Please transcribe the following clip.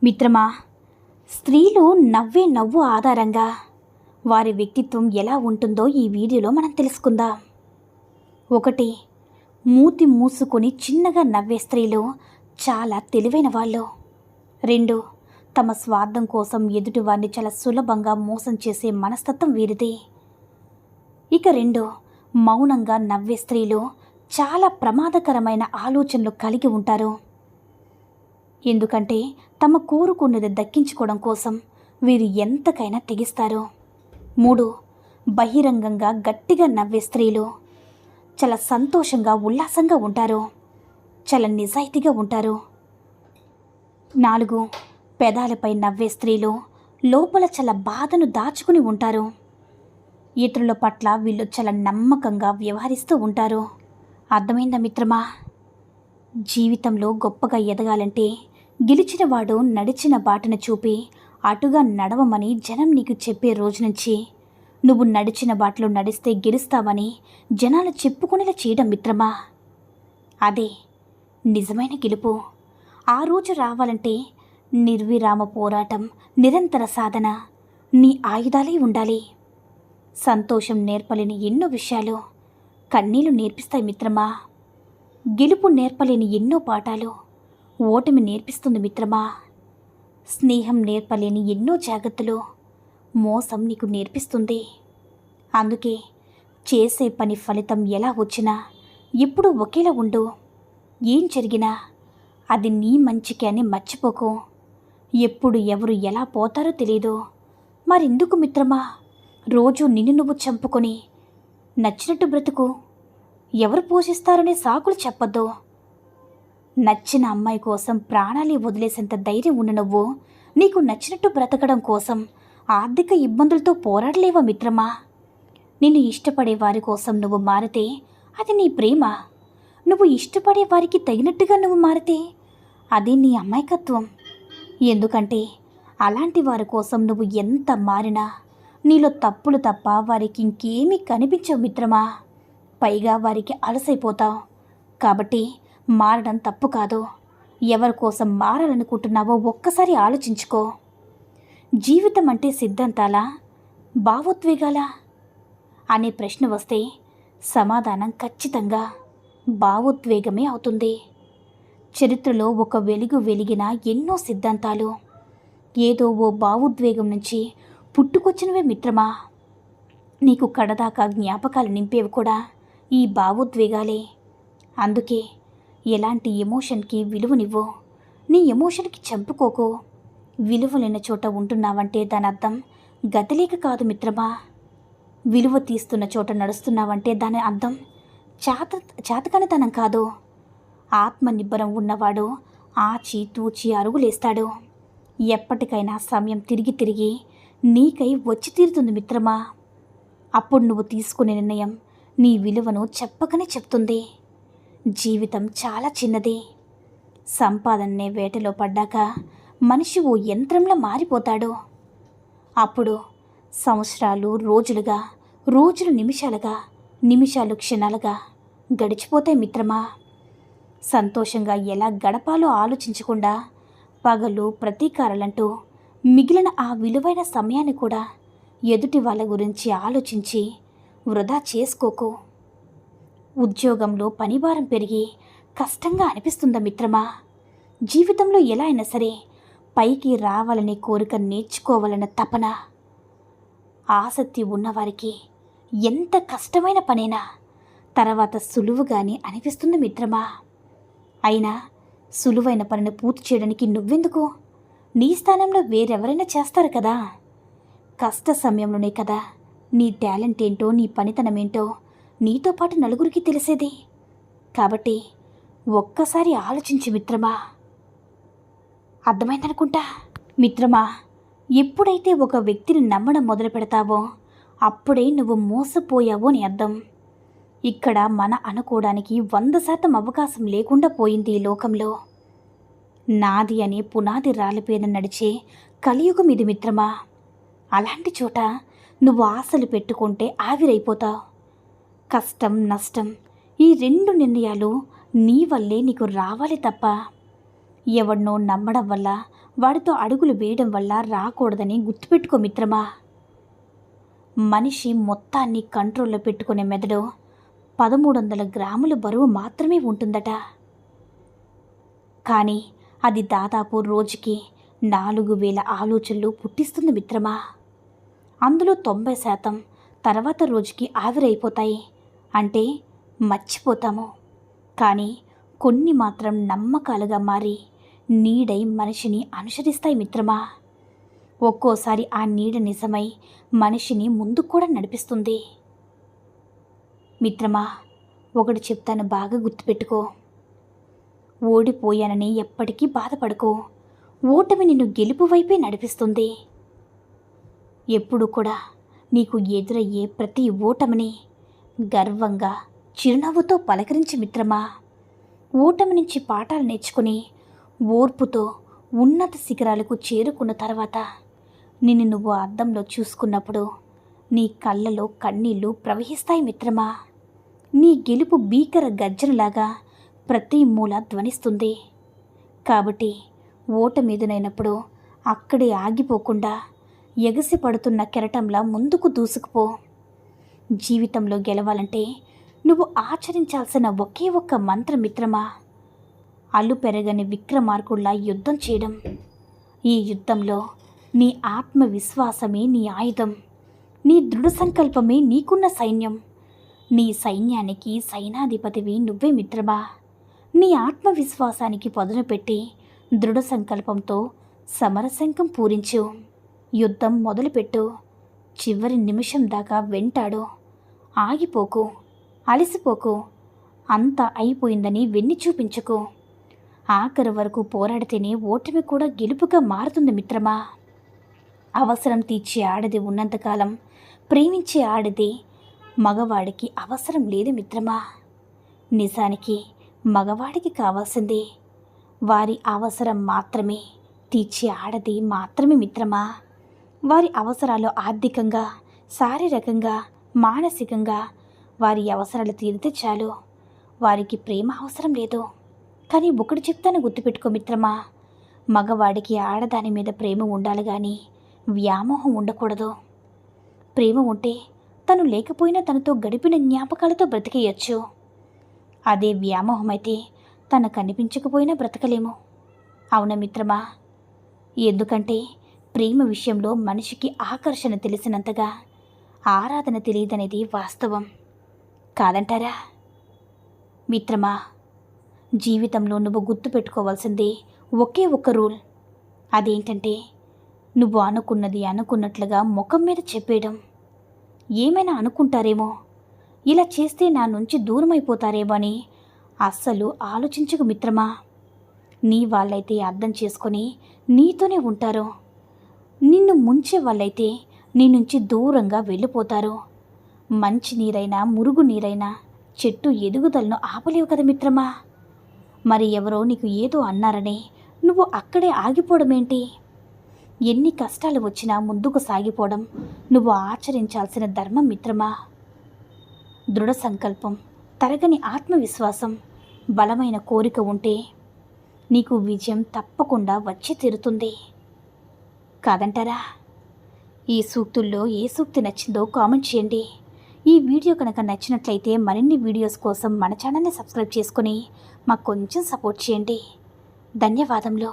మిత్రమా, స్త్రీలు నవ్వే నవ్వు ఆధారంగా వారి వ్యక్తిత్వం ఎలా ఉంటుందో ఈ వీడియోలో మనం తెలుసుకుందాం. 1. మూతి మూసుకొని చిన్నగా నవ్వే స్త్రీలు చాలా తెలివైన వాళ్ళు. 2. తమ స్వార్థం కోసం ఎదుటివారిని చాలా సులభంగా మోసం చేసే మనస్తత్వం వీరిది. ఇక 2. మౌనంగా నవ్వే స్త్రీలు చాలా ప్రమాదకరమైన ఆలోచనలు కలిగి ఉంటారు. ఎందుకంటే తమ కోరుకున్నది దక్కించుకోవడం కోసం వీరు ఎంతకైనా తెగిస్తారు. 3. బహిరంగంగా గట్టిగా నవ్వే స్త్రీలు చాలా సంతోషంగా ఉల్లాసంగా ఉంటారు, చాలా నిజాయితీగా ఉంటారు. 4. పెదాలపై నవ్వే స్త్రీలు లోపల చాలా బాధను దాచుకుని ఉంటారు. ఇతరుల పట్ల వీళ్ళు చాలా నమ్మకంగా వ్యవహరిస్తూ ఉంటారు. అర్థమైందా మిత్రమా? జీవితంలో గొప్పగా ఎదగాలంటే గెలిచినవాడు నడిచిన బాటను చూపి అటుగా నడవమని జనం నీకు చెప్పే రోజు నుంచి నువ్వు నడిచిన బాటలో నడిస్తే గెలుస్తావని జనాలు చెప్పుకునేలా చేయడం మిత్రమా, అదే నిజమైన గెలుపు. ఆ రోజు రావాలంటే నిర్విరామ పోరాటం, నిరంతర సాధన నీ ఆయుధాలే ఉండాలి. సంతోషం నేర్పలేని ఎన్నో విషయాలు కన్నీళ్లు నేర్పిస్తాయి మిత్రమా. గెలుపు నేర్పలేని ఎన్నో పాఠాలు ఓటమి నేర్పిస్తుంది మిత్రమా. స్నేహం నేర్పలేని ఎన్నో జాగ్రత్తలు మోసం నీకు నేర్పిస్తుంది. అందుకే చేసే పని ఫలితం ఎలా వచ్చినా ఎప్పుడూ ఒకేలా ఉండు. ఏం జరిగినా అది నీ మంచికే అని మర్చిపోకు. ఎప్పుడు ఎవరు ఎలా పోతారో తెలీదు. మరెందుకు మిత్రమా రోజు నిన్ను నువ్వు చంపుకొని నచ్చినట్టు బ్రతుకు. ఎవరు పోషిస్తారనే సాకులు చెప్పొద్దు. నచ్చిన అమ్మాయి కోసం ప్రాణాలే వదిలేసేంత ధైర్యం ఉన్న నువ్వు నీకు నచ్చినట్టు బ్రతకడం కోసం ఆర్థిక ఇబ్బందులతో పోరాడలేవా మిత్రమా? నిన్ను ఇష్టపడే వారి కోసం నువ్వు మారితే అది నీ ప్రేమ. నువ్వు ఇష్టపడే వారికి తగినట్టుగా నువ్వు మారితే అది నీ అమాయకత్వం. ఎందుకంటే అలాంటి వారి కోసం నువ్వు ఎంత మారినా నీలో తప్పులు తప్ప వారికి ఇంకేమీ కనిపించవు మిత్రమా. పైగా వారికి అలసైపోతావు. కాబట్టి మారడం తప్పు కాదు. ఎవరి కోసం మారాలనుకుంటున్నావో ఒక్కసారి ఆలోచించుకో. జీవితం అంటే సిద్ధాంతాలా, భావోద్వేగాలా అనే ప్రశ్న వస్తే సమాధానం ఖచ్చితంగా భావోద్వేగమే అవుతుంది. చరిత్రలో ఒక వెలుగు వెలిగిన ఎన్నో సిద్ధాంతాలు ఏదో ఓ భావోద్వేగం నుంచి పుట్టుకొచ్చినవే మిత్రమా. నీకు కడదాకా జ్ఞాపకాలు నింపేవి కూడా ఈ భావోద్వేగాలే. అందుకే ఎలాంటి ఎమోషన్కి విలువనివ్వు. నీ ఎమోషన్కి చంపుకోకు. విలువ లేని చోట ఉంటున్నావంటే దాని అర్థం గతిలేక కాదు మిత్రమా. విలువ తీస్తున్న చోట నడుస్తున్నావంటే దాని అర్థం చేతకానితనం కాదు. ఆత్మనిబ్బరం ఉన్నవాడు ఆచి తూచి అరుగులేస్తాడు. ఎప్పటికైనా సమయం తిరిగి నీకై వచ్చి తీరుతుంది మిత్రమా. అప్పుడు నువ్వు తీసుకునే నిర్ణయం నీ విలువను చెప్పకనే చెప్తుంది. జీవితం చాలా చిన్నది. సంపాదనే వేటలో పడ్డాక మనిషి ఓ యంత్రంలా మారిపోతాడు. అప్పుడు సంవత్సరాలు రోజులుగా, రోజులు నిమిషాలుగా, నిమిషాలు క్షణాలుగా గడిచిపోతాయి మిత్రమా. సంతోషంగా ఎలా గడపాలో ఆలోచించకుండా పగలు ప్రతీకారాలంటూ మిగిలిన ఆ విలువైన సమయాన్ని కూడా ఎదుటి వాళ్ళ గురించి ఆలోచించి వృధా చేసుకోకు. ఉద్యోగంలో పనిభారం పెరిగి కష్టంగా అనిపిస్తుందా మిత్రమా? జీవితంలో ఎలా అయినా సరే పైకి రావాలనే కోరిక, నేర్చుకోవాలన్న తపన, ఆసక్తి ఉన్నవారికి ఎంత కష్టమైన పనైనా తర్వాత సులువుగానే అనిపిస్తుంది మిత్రమా. అయినా సులువైన పనిని పూర్తి చేయడానికి నువ్వెందుకు? నీ స్థానంలో వేరెవరైనా చేస్తారు కదా. కష్ట సమయంలోనే కదా నీ టాలెంట్ ఏంటో, నీ పనితనమేంటో నీతో పాటు నలుగురికి తెలిసేది. కాబట్టి ఒక్కసారి ఆలోచించు మిత్రమా. అర్థమైందనుకుంటా. మిత్రమా, ఎప్పుడైతే ఒక వ్యక్తిని నమ్మడం మొదలు పెడతావో అప్పుడే నువ్వు మోసపోయావో అని అర్థం. ఇక్కడ మన అనుకోవడానికి 100% అవకాశం లేకుండా పోయింది ఈ లోకంలో. నాది అనే పునాది రాలిపోయిన నడిచే కలియుగం ఇది మిత్రమా. అలాంటి చోట నువ్వు ఆశలు పెట్టుకుంటే ఆవిరైపోతావు. కష్టం, నష్టం ఈ 2 నిర్ణయాలు నీ వల్లే నీకు రావాలి తప్ప ఎవరినో నమ్మడం వల్ల వాడితో అడుగులు వేయడం వల్ల రాకూడదని గుర్తుపెట్టుకో మిత్రమా. మనిషి మొత్తాన్ని కంట్రోల్లో పెట్టుకునే మెదడు 1300 గ్రాముల బరువు మాత్రమే ఉంటుందట. కానీ అది దాదాపు రోజుకి 4000 ఆలోచనలు పుట్టిస్తుంది మిత్రమా. అందులో 90% తర్వాత రోజుకి ఆవిరైపోతాయి, అంటే మర్చిపోతాము. కానీ కొన్ని మాత్రం నమ్మకాలుగా మారి నీడై మనిషిని అనుసరిస్తాయి మిత్రమా. ఒక్కోసారి ఆ నీడ నిజమై మనిషిని ముందుకు కూడా నడిపిస్తుంది. మిత్రమా, ఒకటి చెప్తాను, బాగా గుర్తుపెట్టుకో. ఓడిపోయానని ఎప్పటికీ బాధపడకో. ఓటమి నిన్ను గెలుపు వైపే నడిపిస్తుంది. ఎప్పుడు కూడా నీకు ఎదురయ్యే ప్రతి ఓటమిని గర్వంగా చిరునవ్వుతో పలకరించి మిత్రమా. ఓటమి నుంచి పాఠాలు నేర్చుకుని ఓర్పుతో ఉన్నత శిఖరాలకు చేరుకున్న తర్వాత నిన్ను నువ్వు అద్దంలో చూసుకున్నప్పుడు నీ కళ్ళలో కన్నీళ్లు ప్రవహిస్తాయి మిత్రమా. నీ గెలుపు భీకర గర్జనలాగా ప్రతి మూల ధ్వనిస్తుంది. కాబట్టి ఓటమీదునైనప్పుడు అక్కడే ఆగిపోకుండా ఎగసి పడుతున్న కెరటంలా ముందుకు దూసుకుపో. జీవితంలో గెలవాలంటే నువ్వు ఆచరించాల్సిన ఒకే ఒక్క మంత్రం మిత్రమా, అల్లు పెరగని విక్రమార్కుల్లా యుద్ధం చేయడం. ఈ యుద్ధంలో నీ ఆత్మవిశ్వాసమే నీ ఆయుధం. నీ దృఢ సంకల్పమే నీకున్న సైన్యం. నీ సైన్యానికి సైనాధిపతివి నువ్వే మిత్రమా. నీ ఆత్మవిశ్వాసానికి పదును పెట్టి దృఢ సంకల్పంతో సమరశంఖం పూరించు. యుద్ధం మొదలుపెట్టు. చివరి నిమిషం దాకా వెంటాడు. ఆగిపోకు, అలసిపోకు. అంతా అయిపోయిందని వెన్ను చూపించకు. ఆఖరి వరకు పోరాడితేనే ఓటమి కూడా గెలుపుగా మారుతుంది మిత్రమా. అవసరం తీర్చే ఆడది ఉన్నంతకాలం ప్రేమించే ఆడది మగవాడికి అవసరం లేదు మిత్రమా. నిజానికి మగవాడికి కావాల్సింది వారి అవసరం మాత్రమే తీర్చే ఆడది మాత్రమే మిత్రమా. వారి అవసరాలు ఆర్థికంగా, శారీరకంగా, మానసికంగా వారి అవసరాలు తీరితే చాలు. వారికి ప్రేమ అవసరం లేదు. కానీ ఒకటి చెప్తాను, గుర్తుపెట్టుకో మిత్రమా. మగవాడికి ఆడదాని మీద ప్రేమ ఉండాలి కానీ వ్యామోహం ఉండకూడదు. ప్రేమ ఉంటే తను లేకపోయినా తనతో గడిపిన జ్ఞాపకాలతో బ్రతికేయచ్చు. అదే వ్యామోహం అయితే తను కనిపించకపోయినా బ్రతకలేము. అవునా మిత్రమా? ఎందుకంటే ప్రేమ విషయంలో మనిషికి ఆకర్షణ తెలిసినంతగా ఆరాధన తెలియదనేది వాస్తవం కాదంటారా? మిత్రమా, జీవితంలో నువ్వు గుర్తుపెట్టుకోవాల్సింది ఒకే ఒక్క రూల్. అదేంటంటే నువ్వు అనుకున్నది అనుకున్నట్లుగా ముఖం మీద చెప్పేయడం. ఏమైనా అనుకుంటారేమో, ఇలా చేస్తే నా నుంచి దూరమైపోతారేమో అని అస్సలు ఆలోచించకు మిత్రమా. నీ వాళ్ళైతే అర్థం చేసుకొని నీతోనే ఉంటారు. నిన్ను ముంచే వాళ్ళైతే నీ నుంచి దూరంగా వెళ్ళిపోతారు. మంచి నీరైనా మురుగు నీరైనా చెట్టు ఎదుగుదలను ఆపలేవు కదా మిత్రమా. మరి ఎవరో నీకు ఏదో అన్నారని నువ్వు అక్కడే ఆగిపోవడమేంటి? ఎన్ని కష్టాలు వచ్చినా ముందుకు సాగిపోవడం నువ్వు ఆచరించాల్సిన ధర్మం మిత్రమా. దృఢ సంకల్పం, తరగని ఆత్మవిశ్వాసం, బలమైన కోరిక ఉంటే నీకు విజయం తప్పకుండా వచ్చి తీరుతుంది కాదంటారా? ఈ సూక్తుల్లో ఏ సూక్తి నచ్చిందో కామెంట్ చేయండి. ఈ వీడియో కనుక నచ్చినట్లయితే మరిన్ని వీడియోస్ కోసం మన ఛానల్ని సబ్స్క్రైబ్ చేసుకొని మాకు కొంచెం సపోర్ట్ చేయండి. ధన్యవాదములు.